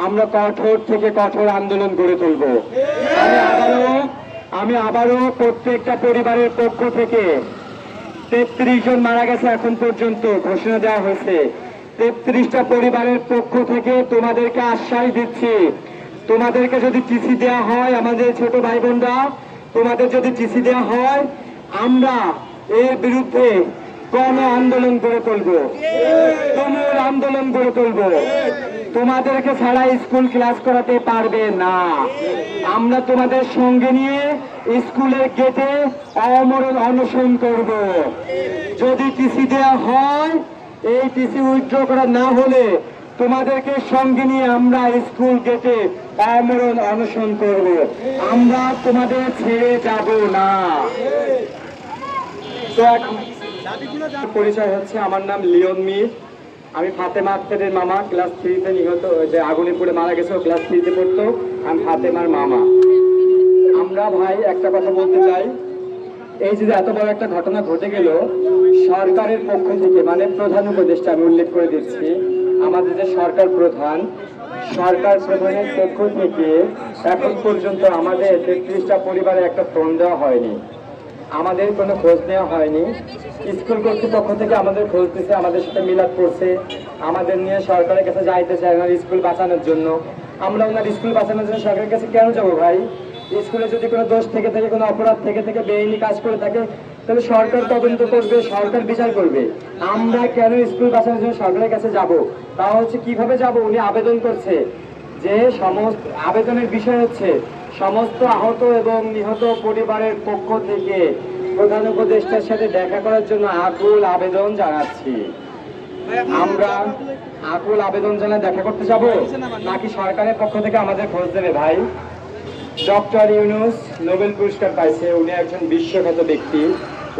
আমরা কঠোর থেকে কঠোর আন্দোলন গড়ে তুলব। আমি আবারও প্রত্যেকটা পরিবারের পক্ষ থেকে 33 জন মারা গেছে এখন পর্যন্ত ঘোষণা দেওয়া হয়েছে। 33টা পরিবারের পক্ষ থেকে তোমাদেরকে আশ্বাস দিচ্ছি, তোমাদেরকে যদি টিসি দেওয়া হয়, আমাদের ছোট ভাই বোনরা, তোমাদের যদি টিসি দেওয়া হয়, আমরা এর বিরুদ্ধে গণ আন্দোলন গড়ে তুলব, তুমুল আন্দোলন গড়ে তুলব। তোমাদেরকে ছাড়া স্কুল ক্লাস করাতে পারবে না। আমরা তোমাদের সঙ্গে নিয়ে স্কুলের গেটে অমরণ অনশন করব। যদি টিসি দেওয়া হয়, এই টিসি উইথড্র করা না হলে তোমাদেরকে সঙ্গে নিয়ে আমরা স্কুল গেটে অমরণ অনশন করব। আমরা তোমাদের ছেড়ে যাব না। তো এখন পরিচয় হচ্ছে, আমার নাম লিওন মির। আমি ফাতেমা আক্তারের মামা। ক্লাস 3-তে নিহত, যে আগুনে পড়ে মারা গেছে, ক্লাস 3-তে পড়তো। আমি ফাতেমার মামা। আমরা ভাই একটা কথা বলতে চাই, এই যে এত বড় একটা ঘটনা ঘটে গেল, সরকারের পক্ষ থেকে, মানে প্রধান উপদেষ্টা, আমি উল্লেখ করে দিচ্ছি, আমাদের যে সরকার প্রধানের পক্ষ থেকে এখন পর্যন্ত আমাদের 33টা পরিবারে একটা ফোন দেওয়া হয়নি, আমাদের কোনো খোঁজ নেওয়া হয়নি। স্কুল কর্তৃপক্ষ থেকে আমাদের খোঁজ দিচ্ছে, আমাদের সাথে মিলাদ করছে, আমাদের নিয়ে সরকারের কাছে যাইতে চায় ওনার স্কুল বাঁচানোর জন্য। আমরা ওনার স্কুল বাঁচানোর জন্য সরকারের কাছে কেন যাবো ভাই? স্কুলে যদি কোনো দোষ থেকে কোনো অপরাধ থেকে বেআইনি কাজ করে থাকে, তাহলে সরকার তদন্ত করবে, সরকার বিচার করবে। আমরা কেন স্কুল বাঁচানোর জন্য সরকারের কাছে যাব? তা হচ্ছে কিভাবে যাব? উনি আবেদন করছে যে সমস্ত আবেদনের বিষয় হচ্ছে সমস্ত আহত এবং নিহত পরিবারের পক্ষ থেকে প্রধান উপদেষ্টার সাথে দেখা করার জন্য আকুল আবেদন জানাচ্ছি। আমরা আকুল আবেদন জানায় দেখা করতে যাব, নাকি সরকারের পক্ষ থেকে আমাদের খোঁজ দেবে ভাই? ডক্টর ইউনূস নোবেল পুরস্কার পাইছে, উনি একজন বিশ্বখ্যাত ব্যক্তি।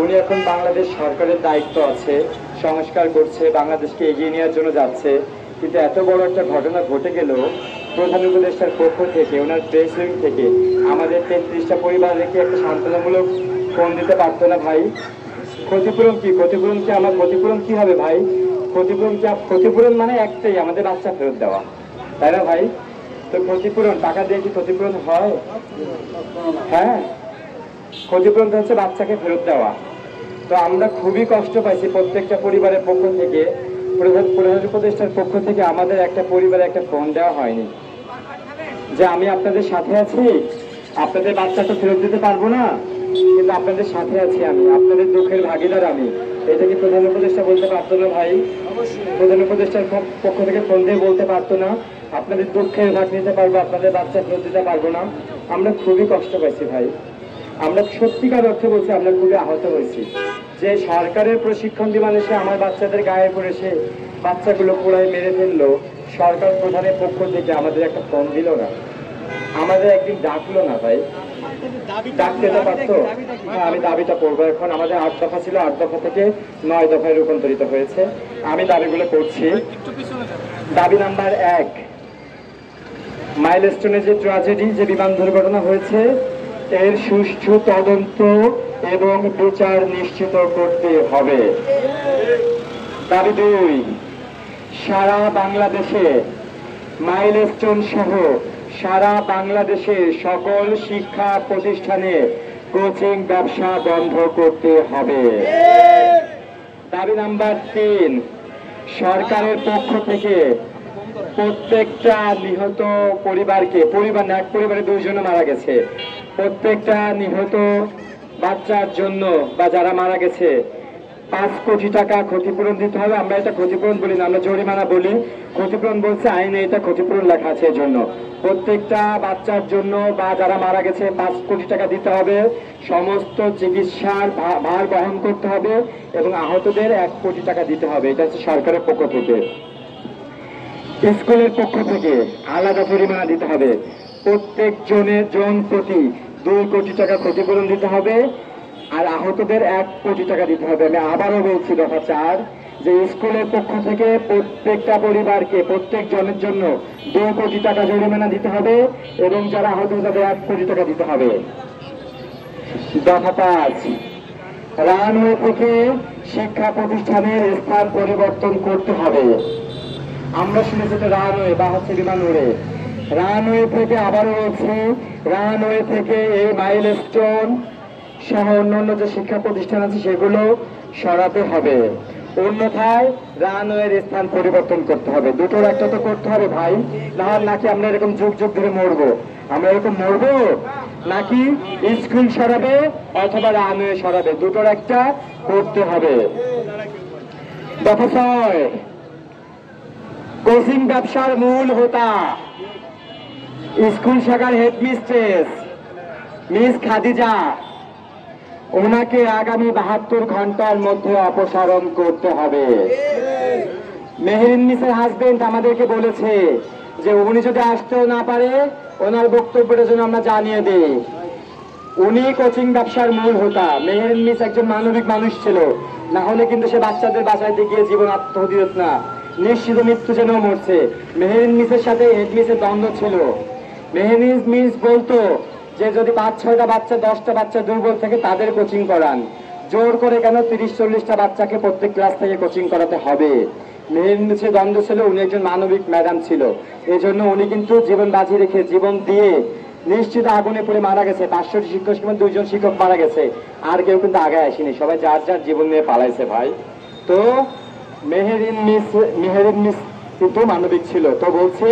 উনি এখন বাংলাদেশ সরকারের দায়িত্ব আছে, সংস্কার করছে, বাংলাদেশকে এগিয়ে নেওয়ার জন্য যাচ্ছে। কিন্তু এত বড় একটা ঘটনা ঘটে গেল, প্রধান উপদেষ্টার পক্ষ থেকে, ওনার প্রেস উইং থেকে আমাদের 33টা পরিবারকে একটা সান্ত্বনামূলক ফোন দিতে পারতো না ভাই? ক্ষতিপূরণ কি? আমার ক্ষতিপূরণ কি হবে ভাই? ক্ষতিপূরণ মানে একটাই, আমাদের বাচ্চা ফেরত দেওয়া, তাই না ভাই? তো ক্ষতিপূরণ টাকা দিয়ে কি ক্ষতিপূরণ হয়? হ্যাঁ, ক্ষতিপূরণ হচ্ছে বাচ্চাকে ফেরত দেওয়া। তো আমরা খুবই কষ্ট পাইছি প্রত্যেকটা পরিবারের পক্ষ থেকে, প্রধান উপদেষ্টার পক্ষ থেকে আমাদের একটা পরিবারে একটা ফোন দেওয়া হয়নি যে আমি আপনাদের সাথে আছি, আপনাদের বাচ্চাটা ফেরত দিতে পারবো না, কিন্তু আপনাদের সাথে আছি, আমি আপনাদের দুঃখের ভাগিদার। আমি এটা কি প্রধান উপদেষ্টা বলতে পারতো না ভাই? প্রধান উপদেষ্টার পক্ষ থেকে ফোন দিয়ে বলতে পারতো না আপনাদের দুঃখের ভাগ নিতে পারবো, আপনাদের বাচ্চা ফেরত দিতে পারবো না? আমরা খুবই কষ্ট পাইছি ভাই। আমরা সত্যিকার অর্থে বলছি, আমরা খুবই আহত হয়েছি যে সরকারের প্রশিক্ষণ বিমান এসে আমার বাচ্চাদের গায়ে পড়েছে, বাচ্চাগুলো পুরাই মেরে ফেললো। সরকার প্রধানের পক্ষ থেকে আমাদের একটা ফোন দিল না, আমাদের একদিন ডাকলো না ভাই। ডাকতে তো পারতো। আমি দাবিটা করবো এখন। আমাদের 8 দফা ছিল, 8 দফা থেকে 9 দফায় রূপান্তরিত হয়েছে। আমি দাবিগুলো করছি। দাবি নাম্বার 1, মাইলস্টোনে যে ট্র্যাজেডি, যে বিমান দুর্ঘটনা হয়েছে, এর সুষ্ঠু তদন্ত এবং বিচার নিশ্চিত করতে হবে। দাবি 2, সারা বাংলাদেশে মাইলস্টোন সহ সারা বাংলাদেশে সকল শিক্ষা প্রতিষ্ঠানে কোচিং ব্যবসা বন্ধ করতে হবে। দাবি নাম্বার 3, সরকারের পক্ষ থেকে প্রত্যেকটা নিহত পরিবারকে, এক পরিবারে 2 জন মারা গেছে, প্রত্যেকটা নিহত বাচ্চার জন্য বা যারা মারা গেছে 5 কোটি টাকা ক্ষতিপূরণ দিতে হবে। আমরা এটা ক্ষতিপূরণ বলি না, আমরা জরিমানা বলি। ক্ষতিপূরণ বলছে আইনে, এটা ক্ষতিপূরণ লেখা আছে। এর জন্য প্রত্যেকটা বাচ্চার জন্য বা যারা মারা গেছে 5 কোটি টাকা দিতে হবে, সমস্ত চিকিৎসার ভার বহন করতে হবে এবং আহতদের 1 কোটি টাকা দিতে হবে। এটা হচ্ছে সরকারের পক্ষ থেকে। স্কুলের পক্ষ থেকে আলাদা জরিমানা দিতে হবে, প্রত্যেক জন প্রতি 2 কোটি টাকা ক্ষতিপূরণ দিতে হবে, আর আহতদের 1 কোটি টাকা দিতে হবে। আমি আবারও বলছি, দফা 4, যে স্কুলের পক্ষ থেকে প্রত্যেকটা পরিবারকে, প্রত্যেক জনের জন্য 2 কোটি টাকা জরিমানা দিতে হবে এবং যারা আহত তাদের 1 কোটি টাকা দিতে হবে। দফা 5, রানওয়ে থেকে শিক্ষা প্রতিষ্ঠানের স্থান পরিবর্তন করতে হবে। আমরা শুনেছি তো রানওয়ে বা হচ্ছে বিমান উড়ে, রানওয়ে থেকে আবারও রয়েছে, রানওয়ে থেকে এই মাইলস্টোন সহ অন্যান্য যে শিক্ষা প্রতিষ্ঠান আছে সেগুলো সরাতে হবে, অন্যথায় রানওয়ের স্থান পরিবর্তন করতে হবে। দুটোর একটা তো করতে হবে ভাই, নাকি আমরা এরকম যুগ যুগ ধরে মরবো? আমরা এরকম মরবো নাকি স্কুল সরাবে অথবা রানওয়ে সরাবে? দুটোর একটা করতে হবে। দফা 6, কোচিং ব্যবসার মূল হোতা স্কুল শাখার হেডমিস্ট্রেস মিস খাদিজা, ওনাকে আগামী 72 ঘন্টার মধ্যে অপসারণ করতে হবে। মেহেরিন মিসের হাজবেন্ড আমাদেরকে বলেছে যে উনি যদি আসতেও না পারে ওনার বক্তব্যটা যেন আমরা জানিয়ে দিই। উনি কোচিং ব্যবসার মূল হোতা। মেহেরিন মিস একজন মানবিক মানুষ ছিল, না হলে কিন্তু সে বাচ্চাদের বাঁচাইতে গিয়ে জীবন আত্মহত্যা দিত না, নিশ্চিত মৃত্যু যেন মরছে। মেহেরিন মিসের সাথে হেড মিসের দ্বন্দ্ব ছিল। মেহেরিন মিস বলতো যে যদি 5-6টা বাচ্চা 10টা বাচ্চা দুর্বল থেকে তাদের কোচিং করান, জোর করে কেন 30-40টা বাচ্চাকে প্রত্যেক ক্লাস থেকে কোচিং করাতে হবে? মেহেরিন মিসের দ্বন্দ্ব ছিল। উনি একজন মানবিক ম্যাডাম ছিল, এই জন্য উনি কিন্তু জীবন বাজি রেখে জীবন দিয়ে নিশ্চিত আগুনে পড়ে মারা গেছে। 500টি শিক্ষক মধ্যে 2জন শিক্ষক মারা গেছে, আর কেউ কিন্তু আগে আসেনি, সবাই যার যার জীবন নিয়ে পালাইছে ভাই। তো মেহেরিন মিস কিন্তু মানবিক ছিল। তো বলছে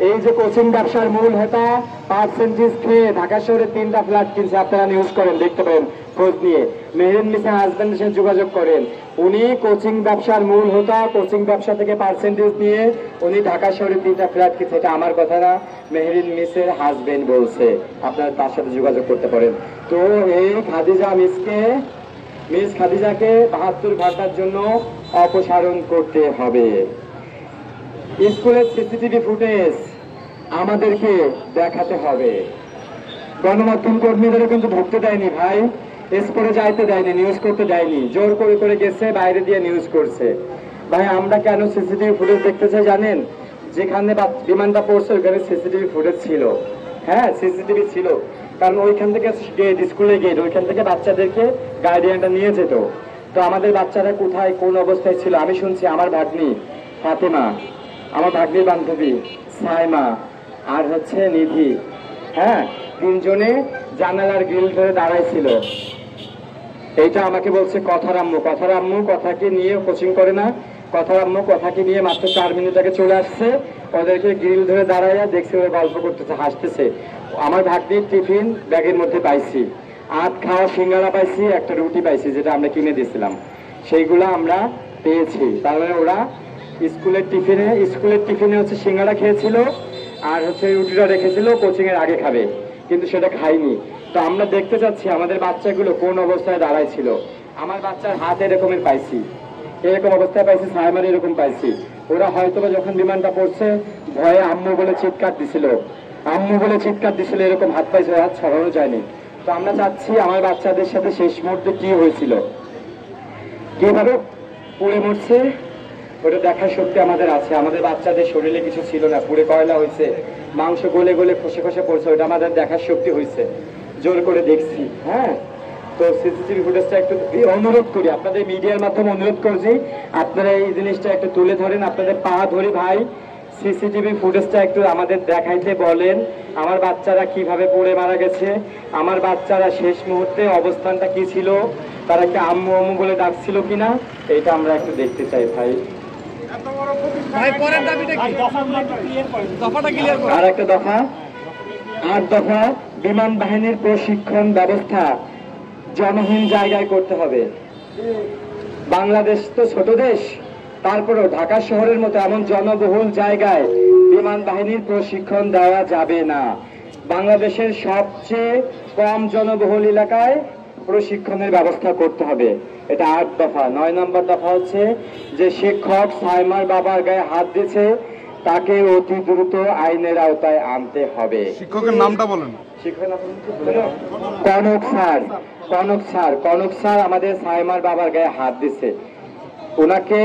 এই যে কোচিং ব্যবসার মূল হোতা পার্সেন্টেজ খেয়ে ঢাকা শহরে 3টা ফ্ল্যাট কিনছে, আপনারা নিউজ করেন, দেখতে পারেন, খোঁজ নিয়ে মেহেরিন মিসের হাজবেন্ডের সাথে যোগাযোগ করেন। উনি কোচিং ব্যবসার মূল হোতা, কোচিং ব্যবসা থেকে পার্সেন্টেজ নিয়ে উনি ঢাকা শহরে 3টা ফ্ল্যাট কিনছে। এটা আমার কথা না, মেহেরিন মিসের হাজবেন্ড বলছে, আপনারা তার সাথে যোগাযোগ করতে পারেন। তো এই খাদিজা মিস খাদিজাকে 72 ঘন্টার জন্য অপসারণ করতে হবে। স্কুলের সিসিটিভি ফুটেজ আমাদেরকে দেখাতে হবে। গণমাধ্যম কর্মীদেরও কিন্তু ঢুকতে দেয়নি ভাই, স্পোরে যাইতে দেয়নি, নিউজ করতে দেয়নি, জোর করে করে গেছে, বাইরে দিয়ে নিউজ করছে। ভাই আমরা কেন সিসিটিভি ফুটেজ দেখতে চাই জানেন? যেখানে বিমানটা পড়ছে ওইখানে সিসিটিভি ফুটেজ ছিল। হ্যাঁ, সিসিটিভি ছিল, কারণ ওইখান থেকে গেট, স্কুলে গেট, ওইখান থেকে বাচ্চাদেরকে গার্ডিয়ানটা নিয়ে যেত। তো আমাদের বাচ্চারা কোথায় কোন অবস্থায় ছিল আমি শুনছি। আমার ভাগ্নি ফাতেমা, আমার ভাগ্নির বান্ধবী সাইমা, আর হচ্ছে নিধি, হ্যাঁ, 3জনে জানালার গ্রিল ধরে দাঁড়াইছিল। এইটা আমাকে বলছে কথার আম্মু কথাকে নিয়ে কোচিং করে না, কথার আম্মু কথাকে নিয়ে মাত্র 4 মিনিট আগে চলে আসছে, ওদেরকে গ্রিল ধরে দাঁড়াইয়া দেখছি ওরা গল্প করতেছে, হাসতেছে। আমার ভাগ্নির টিফিন ব্যাগের মধ্যে পাইছি, 8 খাওয়া সিঙ্গারা পাইছি, একটা রুটি পাইছি যেটা আমরা কিনে দিয়েছিলাম, সেইগুলা আমরা পেয়েছি। তার মানে ওরা স্কুলের টিফিনে হচ্ছে সিঙ্গারা খেয়েছিল আর হচ্ছে রুটিটা রেখেছিল কোচিং এর আগে খাবে, কিন্তু সেটা খাইনি। তো আমরা দেখতে চাচ্ছি আমাদের বাচ্চাগুলো কোন অবস্থায় দাঁড়ায় ছিল। আমার বাচ্চার হাত এরকমের পাইছি, এরকম অবস্থায় পাইছি, সাইমার এরকম পাইছি। ওরা হয়তোবা যখন বিমানটা পড়ছে ভয়ে আম্মু বলে চিৎকার দিছিল, এরকম হাত পাইছে, হাত ছড়ানো যায়নি। তো আমরা চাচ্ছি আমার বাচ্চাদের সাথে শেষ মুহূর্তে কি হয়েছিল, কিভাবে পুড়ে মরছে, ওটা দেখার শক্তি আমাদের আছে। আমাদের বাচ্চাদের শরীরে কিছু ছিল না, পুড়ে কয়লা হয়েছে, মাংস গলে গলে খসে খসে পড়ছে, ওটা আমাদের দেখার শক্তি হয়েছে, জোর করে দেখছি। হ্যাঁ, তো সিসিটিভি ফুটেজটা একটু অনুরোধ করি, আপনাদের মিডিয়ার মাধ্যমে অনুরোধ করছি, আপনারা এই জিনিসটা একটু তুলে ধরেন, আপনাদের পা ধরি ভাই, সিসিটিভি ফুটেজটা একটু আমাদের দেখাইতে বলেন। আমার বাচ্চারা কিভাবে পড়ে মারা গেছে, আমার বাচ্চারা শেষ মুহূর্তে অবস্থানটা কি ছিল, তারা একটা আম্মু আম্মু বলে ডাকছিল কিনা, এটা আমরা একটু দেখতে চাই ভাই। আর একটা দফা, 8 দফা, বিমান বাহিনীর প্রশিক্ষণ ব্যবস্থা জনহীন জায়গায় করতে হবে। বাংলাদেশ তো ছোট দেশ, তারপরেও ঢাকা শহরের মতো এমন জনবহুল জায়গায় বিমান বাহিনীর প্রশিক্ষণ দেওয়া যাবে না। বাংলাদেশের সবচেয়ে কম জনবহুল এলাকায় প্রশিক্ষণের ব্যবস্থা করতে হবে। এটা 8 দফা। 9 নম্বর দফা হচ্ছে যে শিক্ষক সাইমার বাবার গায়ে হাত দিয়েছে তাকে অতি দ্রুত আইনের আওতায় আনতে হবে। শিক্ষকের নামটা বলেন। কনক স্যার আমাদের সাইমার বাবার গায়ে হাত দিছে, ওনাকে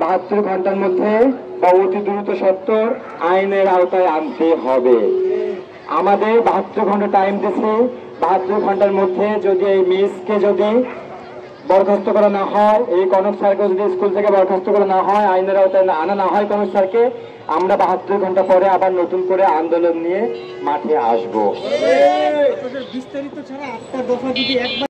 72 ঘন্টার মধ্যে বা অতি দ্রুত সত্তর আইনের আওতায় আনতে হবে। আমাদের 72 ঘন্টা টাইম দিচ্ছে, 72 ঘন্টার মধ্যে যদি এই মিসকে যদি বরখাস্ত করা না হয়, এই কনক স্যারকে যদি স্কুল থেকে বরখাস্ত করা না হয়, আইনের আওতায় আনা না হয় কনক স্যারকে, আমরা 72 ঘন্টা পরে আবার নতুন করে আন্দোলন নিয়ে মাঠে আসবো। বিস্তারিত ছাড়া 8টা দফা যদি একবার